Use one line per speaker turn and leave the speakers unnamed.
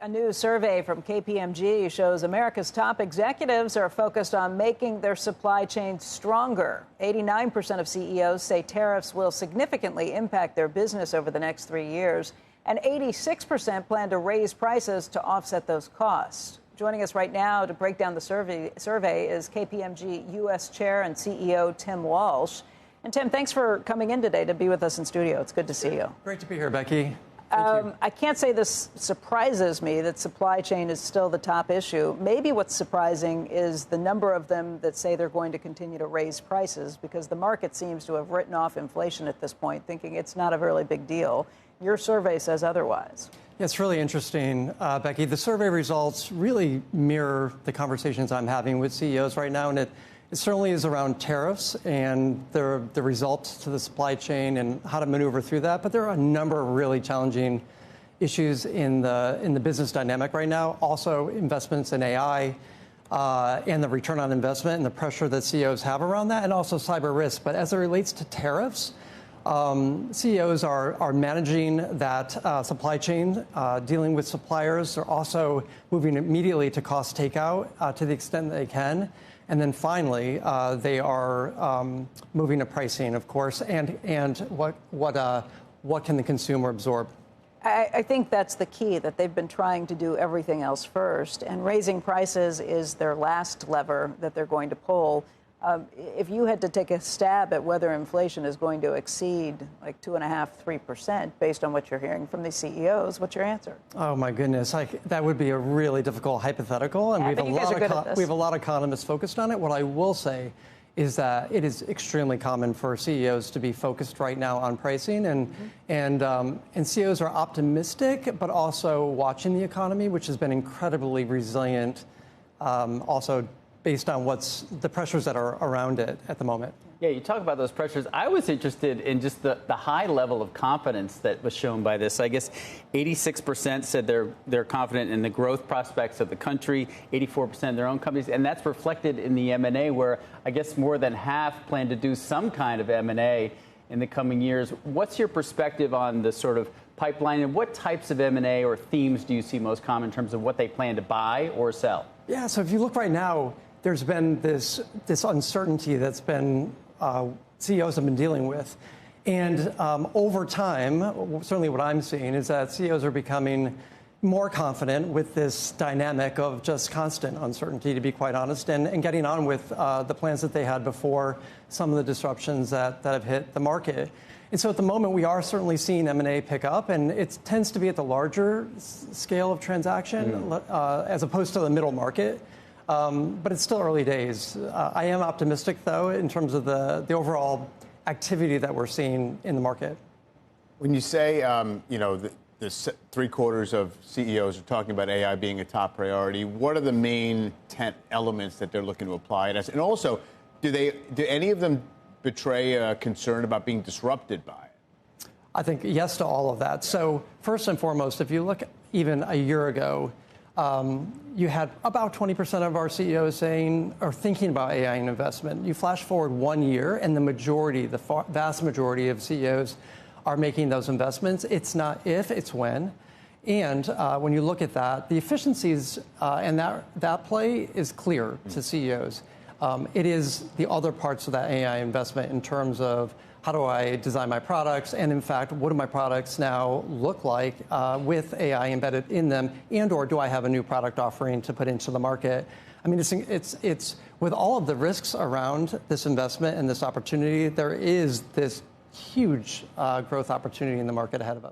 A new survey from KPMG shows America's top executives are focused on making their supply chain stronger. 89% of CEOs say tariffs will significantly impact their business over the next 3 years, and 86% plan to raise prices to offset those costs. Joining us right now to break down the survey is KPMG U.S. Chair and CEO Tim Walsh. And Tim, thanks for coming in today to be with us in studio. It's good to see you.
Great to be here, Becky.
I can't say this surprises me that supply chain is still the top issue. Maybe what's surprising is the number of them that say they're going to continue to raise prices, because the market seems to have written off inflation at this point, thinking it's not a really big deal. Your survey says otherwise.
Yeah, it's really interesting, Becky. The survey results really mirror the conversations I'm having with CEOs right now, and it certainly is around tariffs and the results to the supply chain and how to maneuver through that. But there are a number of really challenging issues in the business dynamic right now. Also, investments in AI and the return on investment and the pressure that CEOs have around that, and also cyber risk. But as it relates to tariffs, CEOs are managing that supply chain, dealing with suppliers. They're also moving immediately to cost takeout to the extent that they can. And then finally, they are moving to pricing, of course, and what can the consumer absorb?
I think that's the key, that they've been trying to do everything else first, and raising prices is their last lever that they're going to pull. If you had to take a stab at whether inflation is going to exceed like 2.5%, 3%, based on what you're hearing from these CEOs, what's your answer?
Oh, my goodness. That would be a really difficult hypothetical. And we have a lot of economists focused on it. What I will say is that it is extremely common for CEOs to be focused right now on pricing. And CEOs are optimistic, but also watching the economy, which has been incredibly resilient, also based on the pressures that are around it at the moment.
Yeah, you talk about those pressures. I was interested in just the high level of confidence that was shown by this. I guess 86% said they're confident in the growth prospects of the country, 84% in their own companies, and that's reflected in the M&A, where I guess more than half plan to do some kind of M&A in the coming years. What's your perspective on the sort of pipeline, and what types of M&A or themes do you see most common in terms of what they plan to buy or sell? Yeah,
so if you look right now, there's been this uncertainty that's been CEOs have been dealing with. And over time, certainly what I'm seeing is that CEOs are becoming more confident with this dynamic of just constant uncertainty, to be quite honest, and getting on with the plans that they had before some of the disruptions that have hit the market. And so at the moment, we are certainly seeing M&A pick up, and it tends to be at the larger scale of transaction as opposed to the middle market. But it's still early days. I am optimistic, though, in terms of the overall activity that we're seeing in the market.
When you say, the 3/4 of CEOs are talking about AI being a top priority, what are the main 10 elements that they're looking to apply it as? And also, do any of them betray a concern about being disrupted by it?
I think yes to all of that. So first and foremost, if you look even a year ago, you had about 20% of our CEOs saying or thinking about AI and investment. You flash forward 1 year, and the vast majority of CEOs are making those investments. It's not if, it's when. And when you look at that, the efficiencies and that play is clear to CEOs. It is the other parts of that AI investment in terms of how do I design my products, and in fact, what do my products now look like with AI embedded in them, and or do I have a new product offering to put into the market? I mean, it's with all of the risks around this investment and this opportunity, there is this huge growth opportunity in the market ahead of us.